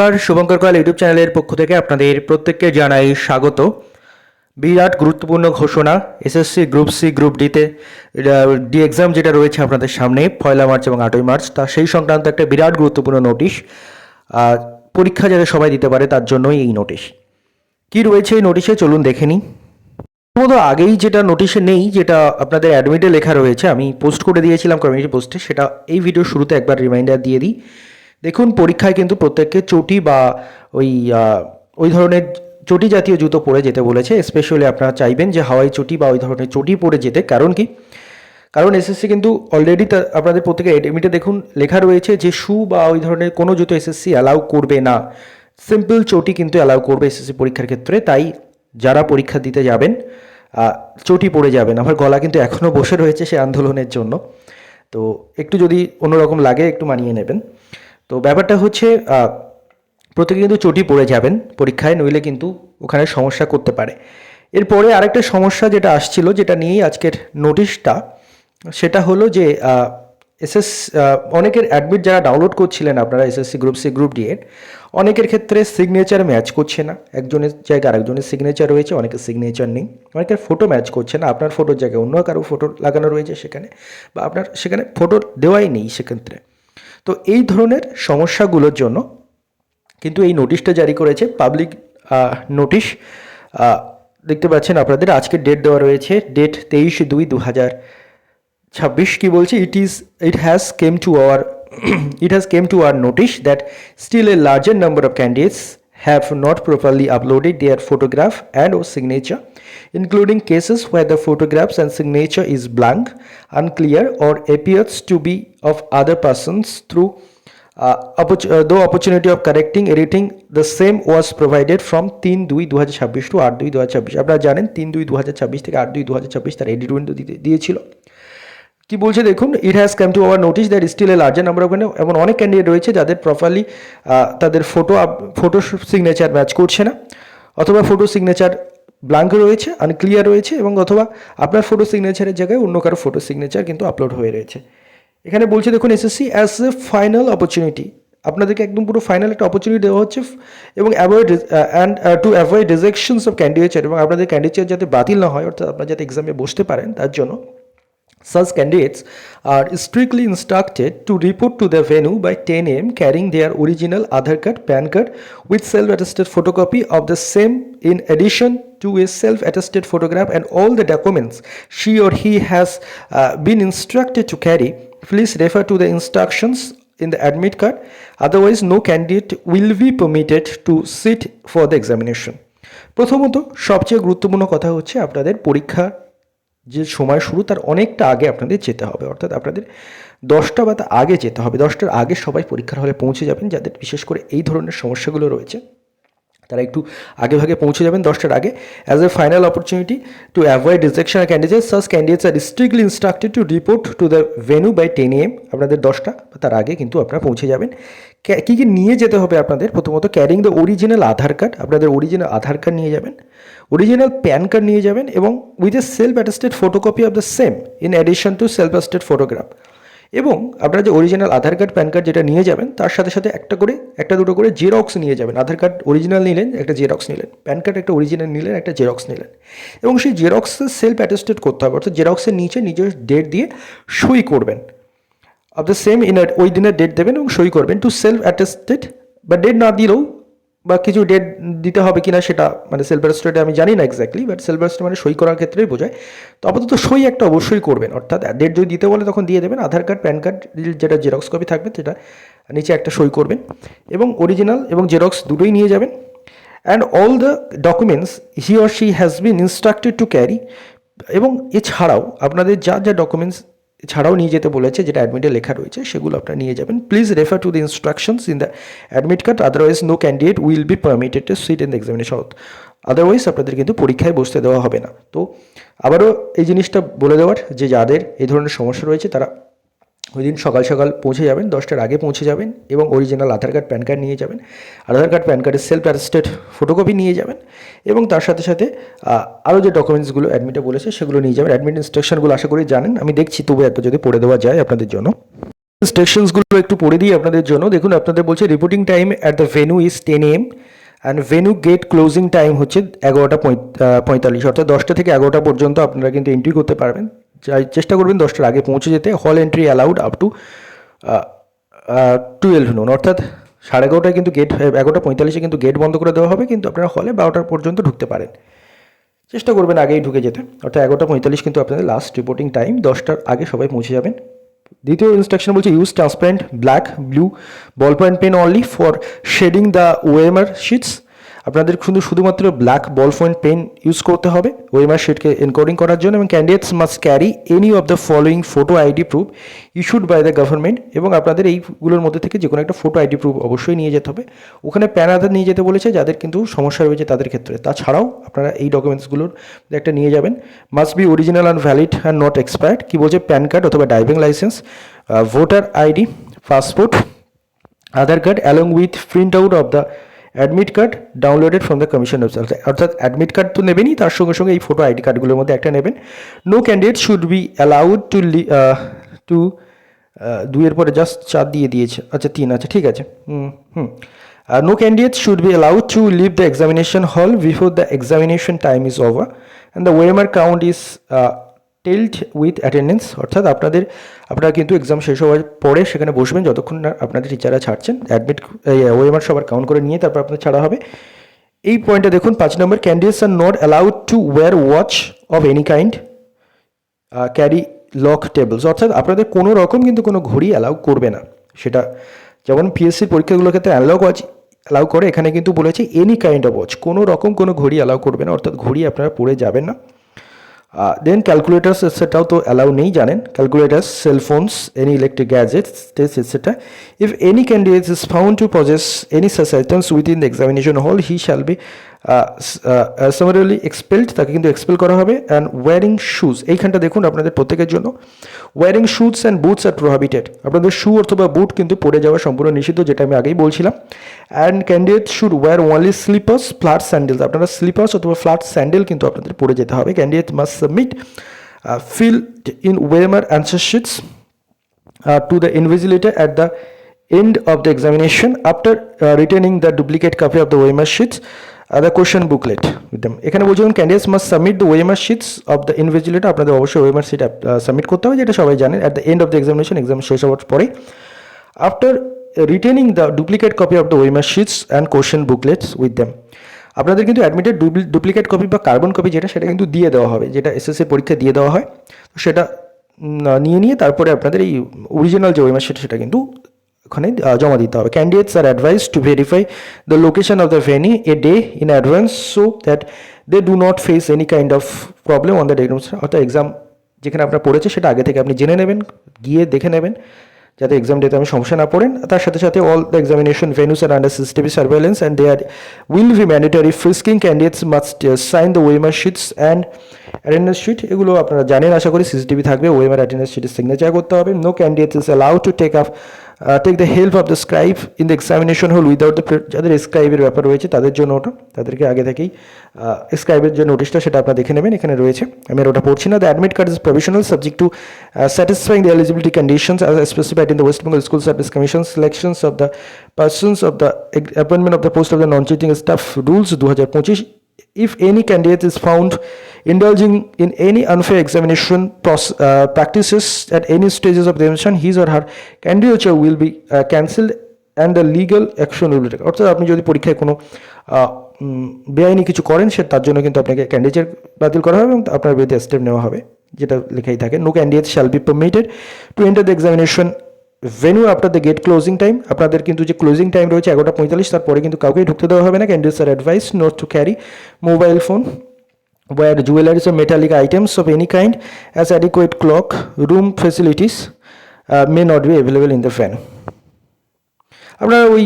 নমস্কার, শুভঙ্কর কয়াল ইউটিউব চ্যানেলের পক্ষ থেকে আপনাদের প্রত্যেককে জানাই স্বাগত। বিরাট গুরুত্বপূর্ণ ঘোষণা, এসএসসি গ্রুপ সি গ্রুপ ডিতে ডি এক্সাম যেটা রয়েছে আপনাদের সামনে 1 মার্চ এবং 8 মার্চ, তা সেই সংক্রান্ত একটা বিরাট গুরুত্বপূর্ণ নোটিশ। পরীক্ষা যাতে সবাই দিতে পারে তার জন্যই এই নোটিশ। কি রয়েছে এই নোটিশে চলুন দেখে নিই। প্রথমত আগেই যেটা নোটিশে নেই, যেটা আপনাদের অ্যাডমিটে লেখা রয়েছে, আমি পোস্ট করে দিয়েছিলাম কমিউনিটি পোস্টে, সেটা এই ভিডিওর শুরুতে একবার রিমাইন্ডার দিয়ে দিই। দেখুন, পরীক্ষায় কিন্তু প্রত্যেককে চটি বা ওই ধরনের চটি জাতীয় জুতো পরে যেতে বলেছে। স্পেশালি আপনারা চাইবেন যে হাওয়াই চটি বা ওই ধরনের চটি পরে যেতে। কারণ কি? কারণ এসএসসি কিন্তু অলরেডি আপনাদের প্রত্যেকের এডমিটে দেখুন লেখা রয়েছে যে শু বা ওই ধরনের কোনো জুতো এসএসসি অ্যালাউ করবে না। সিম্পল চটি কিন্তু অ্যালাউ করবে এসএসসি পরীক্ষার ক্ষেত্রে। তাই যারা পরীক্ষা দিতে যাবেন চটি পরে যাবেন। আমার গলা কিন্তু এখনও বসে রয়েছে সে আন্দোলনের জন্য, তো একটু যদি অন্যরকম লাগে একটু মানিয়ে নেবেন। তো ব্যাপারটা হচ্ছে প্রত্যেকে কিন্তু চটি পরে যাবেন পরীক্ষায়, নইলে কিন্তু ওখানে সমস্যা করতে পারে। এরপরে আরেকটা সমস্যা যেটা আসছিল, যেটা নিয়েই আজকের নোটিশটা, সেটা হলো যে অনেকের অ্যাডমিট যারা ডাউনলোড করছিলেন আপনারা SSC group C group D এর, অনেকের ক্ষেত্রে সিগনেচার ম্যাচ করছে না। একজনের জায়গায় আরেকজনের সিগনেচার রয়েছে, অনেকের সিগনেচার নেই। অনেকের ফটো ম্যাচ করছে না, আপনার ফটোর জায়গায় অন্য কারো ফটো লাগানো রয়েছে সেখানে, বা আপনার সেখানে ফটো দেওয়াই নেই সেক্ষেত্রে। তো এই ধরনের সমস্যাগুলোর জন্য কিন্তু এই নোটিশটা জারি করেছে, পাবলিক নোটিশ। দেখতে পাচ্ছেন আপনাদের আজকের ডেট দেওয়া রয়েছে, ডেট 23/2/2026। কি বলছে? it has came to our notice that still a larger number of candidates have not properly uploaded their photograph and or signature, including cases where the photographs and signature is blank, unclear, or appears to be of other persons through though opportunity of correcting editing the same was provided from 3/2/2026 to 8/2/2026। আপনারা জানেন 3/2/2026 থেকে 8/2/2026 তার edit window দিয়েছিল। কি বলছে দেখুন, it has come to our notice that still a larger number of, এমন অনেক ক্যান্ডিডেট রয়েছে যাদের প্রপারলি তাদের ফটো সিগনেচার ম্যাচ করছে না, অথবা ফটো সিগনেচার ব্ল্যাঙ্ক রয়েছে, আনক্লিয়ার রয়েছে, এবং অথবা আপনার ফটো সিগনেচারের জায়গায় অন্য কারো ফটো সিগনেচার কিন্তু আপলোড হয়ে রয়েছে। এখানে বলছে দেখুন, SSC as a final opportunity, আপনাদেরকে একদম পুরো ফাইনাল একটা অপরচুনিটি দেওয়া হচ্ছে, এবং to avoid rejections of candidature, এবং আপনাদের ক্যান্ডিডেচার যাতে বাতিল না হয়, অর্থাৎ আপনারা যাতে এক্সামে বসতে পারেন তার জন্য such candidates are strictly instructed to report to the venue by 10 a.m. carrying their original Aadhaar card, PAN card with self-attested photocopy of the same, in addition to a self-attested photograph and all the documents she or he has been instructed to carry. Please refer to the instructions in the admit card. Otherwise, no candidate will be permitted to sit for the examination. প্রথমত সবচেয়ে গুরুত্বপূর্ণ কথা হচ্ছে, আপনাদের পরীক্ষা যে সময় শুরু তার অনেকটা আগে আপনাদের যেতে হবে, অর্থাৎ আপনাদের 10টা বা আগে যেতে হবে। 10টার আগে সবাই পরীক্ষার হলে পৌঁছে যাবেন। যাদের বিশেষ করে এই ধরনের সমস্যাগুলো রয়েছে তারা একটু আগে ভাগে পৌঁছে যাবেন 10টার আগে। As a final opportunity to avoid rejection of candidates, such candidates are strictly instructed to report to the venue by 10 a.m. আপনাদের 10টা বা তার আগে কিন্তু আপনারা পৌঁছে যাবেন। কী কী নিয়ে যেতে হবে আপনাদের? প্রথমত carrying the original Aadhaar card, আপনাদের অরিজিনাল আধার কার্ড নিয়ে যাবেন, অরিজিনাল প্যান কার্ড নিয়ে যাবেন, এবং with a self attested photocopy of the same in addition to self attested photograph. এবং আপনারা যে অরিজিনাল আধার কার্ড প্যান কার্ড যেটা নিয়ে যাবেন তার সাথে সাথে একটা দুটো করে জেরক্স নিয়ে যাবেন। আধার কার্ড অরিজিনাল নিলেন, একটা জেরক্স নিলেন, প্যান কার্ড একটা অরিজিনাল নিলেন, একটা জেরক্স নিলেন, এবং সেই জেরক্সে সেলফ অ্যাটেস্টেড করতে হবে, অর্থাৎ জেরক্সের নিচে নিজের ডেট দিয়ে সই করবেন। অফ দ্য সেম ইন ওই দিনের ডেট দেবেন এবং সই করবেন টু সেলফ অ্যাটেস্টেড, বা ডেট না দিলেও বা কিছু ডেট দিতে হবে কিনা সেটা মানে সেলফ অ্যাটেস্টেডে আমি জানি না এক্স্যাক্টলি, বাট সেলফ অ্যাটেস্টেড মানে সই করার ক্ষেত্রেই বোঝায়। তো আপাতত সই একটা অবশ্যই করবেন, অর্থাৎ ডেট যদি দিতে বলে তখন দিয়ে দেবেন। আধার কার্ড প্যান কার্ড যেটা জেরক্স কপি থাকবে সেটা নিচে একটা সই করবেন, এবং অরিজিনাল এবং জেরক্স দুটোই নিয়ে যাবেন। And all the documents he or she has been instructed to carry, এবং এছাড়াও আপনাদের যা যা ডকুমেন্টস ছাড়াও নিয়ে যেতে বলেছে, যেটা অ্যাডমিটে লেখা রয়েছে, সেগুলো আপনারা নিয়ে যাবেন। Please refer to the instructions in the admit card, otherwise no candidate will be permitted to sit in the examination. Otherwise আপনাদের কিন্তু পরীক্ষায় বসতে দেওয়া হবে না। তো আবারও এই জিনিসটা বলে দেওয়ার, যে যাদের এই ধরনের সমস্যা রয়েছে তারা ওই দিন সকাল সকাল পৌঁছে যাবেন, 10টার আগে পৌঁছে যাবেন, এবং অরিজিনাল আধার কার্ড প্যান কার্ড নিয়ে যাবেন। আধার কার্ড প্যান কার্ডের সেলফ অ্যাটেস্টেড ফটোকপি নিয়ে যাবেন, এবং তার সাথে সাথে আরও যে ডকুমেন্টসগুলো অ্যাডমিটে বলেছে সেগুলো নিয়ে যাবেন। অ্যাডমিট ইনস্ট্রাকশনগুলো আশা করি জানেন, আমি দেখছি তবু একবার যদি পড়ে দেওয়া যায় আপনাদের জন্য। ইনস্ট্রাকশনসগুলো একটু পড়ে দিই আপনাদের জন্য। দেখুন আপনাদের বলছে reporting time at the venue is 10 AM and venue gate closing time হচ্ছে 11:45, অর্থাৎ 10টা থেকে 11টা পর্যন্ত আপনারা কিন্তু এন্ট্রি করতে পারবেন। চেষ্টা করবেন 10টার আগে পৌঁছে যেতে। হল entry allowed up to 12 noon, অর্থাৎ 11:30টায় কিন্তু গেট 11:45-এ কিন্তু গেট বন্ধ করে দেওয়া হবে, কিন্তু আপনারা হলে 12টা পর্যন্ত ঢুকতে পারেন। চেষ্টা করবেন আগেই ঢুকে যেতে, অর্থাৎ 11:45 কিন্তু আপনাদের লাস্ট রিপোর্টিং টাইম। 10টার আগে সবাই পৌঁছে যাবেন। দ্বিতীয় ইনস্ট্রাকশন বলছে use transparent black blue ball point pen only for shading the OMR sheets. আপনাদের শুধুমাত্র black ball point pen use করতে হবে ওএমআর শিটকে এনকোডিং করার জন্য, এবং candidates must carry any of the following photo ID proof issued by the government. এবং আপনাদের এইগুলোর মধ্যে থেকে যে কোনো একটা ফটো আইডি প্রুফ অবশ্যই নিয়ে যেতে হবে। ওখানে প্যান আধার নিয়ে যেতে বলেছে যাদের কিন্তু সমস্যা রয়েছে তাদের ক্ষেত্রে। তাছাড়াও আপনারা এই ডকুমেন্টসগুলোর একটা নিয়ে যাবেন। Must be original and valid and not expired. কী বলছে, প্যান কার্ড অথবা driving licence, voter ID, passport, Aadhaar card along with print out of the admit card downloaded from the commission website. অর্থাৎ অ্যাডমিট কার্ড তো নেবেনই, তার সঙ্গে সঙ্গে এই ফটো আইডি কার্ডগুলোর মধ্যে একটা নেবেন। No candidate should be allowed to দুইয়ের পরে জাস্ট 4 দিয়ে দিয়েছে, আচ্ছা 3, আচ্ছা ঠিক আছে। No candidate should be allowed to leave the examination hall before the examination time is over and the OMR count is tallied with attendance. অর্থাৎ আপনারা কিন্তু এক্সাম শেষ হওয়ার পরে সেখানে বসবেন যতক্ষণ না আপনাদের টিচাররা ছাড়ছেন। ওএমআর সবার কাউন্ট করে নিয়ে তারপর আপনাদের ছাড়া হবে। এই পয়েন্টটা দেখুন 5 নম্বর, candidates are not allowed to wear watch of any kind carry log tables. অর্থাৎ আপনাদের কোনো রকম কিন্তু কোনো ঘড়ি অ্যালাউ করবে না। সেটা যেমন পিএসসির পরীক্ষাগুলোর ক্ষেত্রে অ্যানালগ ওয়াচ অ্যালাউ করে, এখানে কিন্তু বলেছে এনি কাইন্ড অফ ওয়াচ, কোনো রকম কোনো ঘড়ি অ্যালাউ করবে না, অর্থাৎ ঘড়ি আপনারা পরে যাবেন না। দেন ক্যালকুলেটার্স এটসেট্রাও তো অ্যালাউ নেই জানেন, calculators, cellphones, any electric gadgets, test etcetera. If any candidate is found to possess any such items within the examination hall he shall be summarily expelled, তাকে কিন্তু এক্সপেল করা হবে। অ্যান্ড ওয়ারিং শুজ, এইখানটা দেখুন আপনাদের প্রত্যেকের জন্য, ওয়ারিং শুজ অ্যান্ড বুটস আর প্রোহাবিটেড। আপনাদের শু অথবা বুট কিন্তু পরে যাওয়া সম্পূর্ণ নিষিদ্ধ, যেটা আমি আগেই বলছিলাম। And candidate should wear only slippers, flat sandals. আপনারা স্লিপার্স অথবা ফ্ল্যাট স্যান্ডেল কিন্তু আপনাদের পরে যেতে হবে। Candidate must submit filled in OMR answer sheets to the invigilator at the end of the examination after retaining the duplicate copy of the OMR sheets, the question booklet with them. এখানে বলছেন candidates must submit the OMR sheets of the invigilator। আপনাদের অবশ্যই OMR sheet submit করতে হবে, যেটা সবাই জানেন, at the end of the examination, exam শেষ হওয়ার পরে। after retaining the duplicate copy of the OMR sheets and question booklets with them। আপনাদের কিন্তু অ্যাডমিটেড ডুপ্লিকেট কপি বা কার্বন কপি সেটা কিন্তু দিয়ে দেওয়া হবে, যেটা এসএসসি পরীক্ষা দিয়ে দেওয়া হয়। তো সেটা নিয়ে তারপরে আপনাদের এই অরিজিনাল যে ওএমআর সেটা কিন্তু ওখানে জমা দিতে হবে। Candidates are advised to verify the location of the venue a day in advance so that they do not face any kind of problem on the day. অর্থাৎ এক্সাম যেখানে আপনার পড়েছে সেটা আগে থেকে আপনি জেনে নেবেন, গিয়ে দেখে নেবেন, যাতে এক্সাম ডেতে আমি সমস্যা না পড়েন। তার সাথে সাথে all the examination venues are under CCTV surveillance and there will be mandatory frisking. Candidates must sign the OMR sheets and attendance sheet. এগুলো আপনারা জানেন আশা করি, সিসিটিভি থাকবে, ওএমআর অ্যাটেন্ডেন্স শিটের সিগনেচার করতে হবে। No candidate is allowed to take the help of the scribe in the examination hall without the, যাদের স্ক্রাইবের ব্যাপার রয়েছে তাদের জন্য ওটা, তাদেরকে আগে থেকেই স্ক্রাইবের যে নোটিশটা সেটা আপনারা দেখে নেবেন, এখানে রয়েছে, আমি আর ওটা পড়ছি না। The admit card is provisional subject to satisfying the eligibility conditions as specified in the West Bengal school service commission selections of the persons of the appointment of the post of the non চিটিং staff rules 2025। If any candidate is found indulging in any unfair examination practices at any stages of the examination, his or her candidature will be cancelled and the legal action will be taken. অর্থাৎ আপনি যদি পরীক্ষায় কোনো বেআইনি কিছু করেন তার জন্য কিন্তু আপনাকে ক্যান্ডিডেট বাতিল করা হবে এবং আপনার বিরুদ্ধে স্টেপ নেওয়া হবে, যেটা লেখাই থাকে। No candidate shall be permitted to enter the examination venue after the gate closing time. আপনাদের কিন্তু যে ক্লোজিং টাইম রয়েছে 11:45, তারপরে কিন্তু কাউকেই ঢুকতে দেওয়া হবে না। Candidates are advised not to carry mobile phone, wear jewelleries or metallic items of any kind as adequate clock room facilities may not be available in the van। আপনারা ওই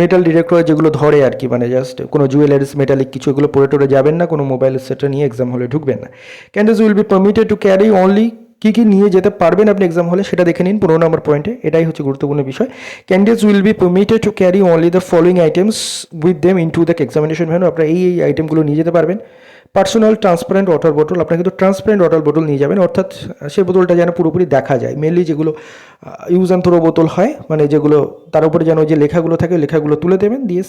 মেটাল ডিটেক্টর যেগুলো ধরে আর কি, মানে জাস্ট কোনো jewellers metallic কিছু এগুলো পরে টরে যাবেন না, কোনো মোবাইল সেটা নিয়ে এক্সাম হলে ঢুকবেন না। Candidates will be permitted to carry only, কী নিয়ে যেতে পারবেন আপনি এক্সাম হলে সেটা দেখে নিন 15 নম্বর পয়েন্টে, এটাই হচ্ছে গুরুত্বপূর্ণ বিষয়। Candidates will be permitted to carry only the following items with them into the examination venue. আপনারা এই আইটেমগুলো নিয়ে যেতে পারবেন। পার্সোনাল ট্রান্সপারেন্ট ওয়াটার বোতল, আপনার কিন্তু ট্রান্সপারেন্ট ওয়াটার বোতল নিয়ে যাবেন, অর্থাৎ সেই বোতলটা যেন পুরোপুরি দেখা যায়। মেনলি যেগুলো ইউজ অ্যান্ড থ্রো বোতল হয়, মানে যেগুলো তার উপরে যেন যে লেখাগুলো থাকে লেখাগুলো তুলে দেবেন, দিয়ে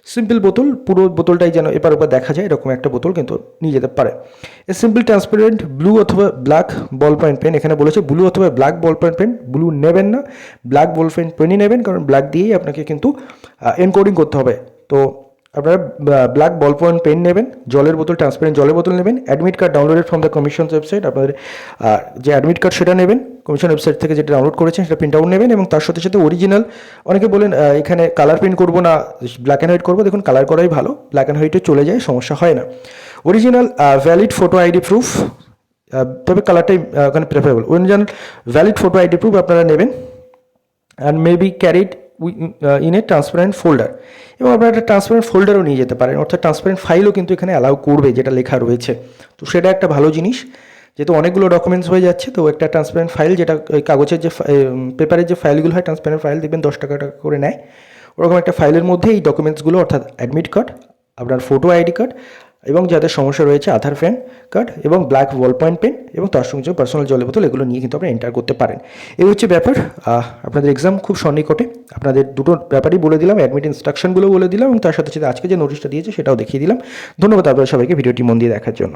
সিম্পল বোতল, পুরো বোতলটাই যেন এপার ওপার দেখা যায় এরকম একটা বোতল কিন্তু নিয়ে যেতে পারে। এ সিম্পল ট্রান্সপারেন্ট ব্লু অথবা ব্ল্যাক বল পয়েন্ট পেন, এখানে বলেছে ব্লু অথবা black ball point pen, blue নেবেন না, ব্ল্যাক বল পয়েন্ট পেনই নেবেন, কারণ ব্ল্যাক দিয়েই আপনাকে কিন্তু এনকোডিং করতে হবে। তো আপনারা ব্ল্যাক বল পয়েন্ট পেন নেবেন, জলের বোতল, ট্রান্সপারেন্ট জলের বোতল নেবেন, admit card downloaded from the commission website, আপনাদের যে অ্যাডমিট কার্ড সেটা নেবেন, কমিশন ওয়েবসাইট থেকে যেটা ডাউনলোড করেছেন সেটা প্রিন্ট আউট নেবেন, এবং তার সাথে সাথে অরিজিনাল, অনেকে বলেন এখানে কালার প্রিন্ট করবো না ব্ল্যাক অ্যান্ড হোয়াইট করবো, দেখুন কালার করাই ভালো, ব্ল্যাক অ্যান্ড হোয়াইটে চলে যায়, সমস্যা হয় না। Original valid photo ID proof, তবে কালারটাই ওখানে preferable, original valid photo ID proof আপনারা নেবেন, and may be carried in a transparent folder, এবং আপনারা একটা ট্রান্সপারেন্ট ফোল্ডারও নিয়ে যেতে পারেন, অর্থাৎ ট্রান্সপারেন্ট ফাইলও কিন্তু এখানে অ্যালাউ করবে যেটা লেখা রয়েছে। তো সেটা একটা ভালো জিনিস, যেহেতু অনেকগুলো ডকুমেন্টস হয়ে যাচ্ছে, তো একটা ট্রান্সপারেন্ট ফাইল, যেটা ওই কাগজের যে পেপারের যে ফাইলগুলো হয় ট্রান্সপারেন্ট ফাইল, দেখবেন 10 টাকা করে নেয়, ওরকম একটা ফাইলের মধ্যে এই ডকুমেন্টসগুলো, অর্থাৎ অ্যাডমিট কার্ড, আপনার ফটো আইডি কার্ড, এবং যাদের সমস্যা রয়েছে আধার প্যান কার্ড, এবং ব্ল্যাক বল পয়েন্ট পেন, এবং তার সঙ্গে পার্সোনাল জলের বোতল, এগুলো নিয়ে কিন্তু আপনারা এন্টার করতে পারেন। এই হচ্ছে ব্যাপার। আপনাদের এক্সাম খুব সন্নিকটে, আপনাদের দুটো ব্যাপারই বলে দিলাম, অ্যাডমিট ইনস্ট্রাকশনগুলো বলে দিলাম, এবং তার সাথে সাথে আজকে যে নোটিশটা দিয়েছে সেটাও দেখিয়ে দিলাম। ধন্যবাদ আপনাদের সবাইকে ভিডিওটি মন দিয়ে দেখার জন্য।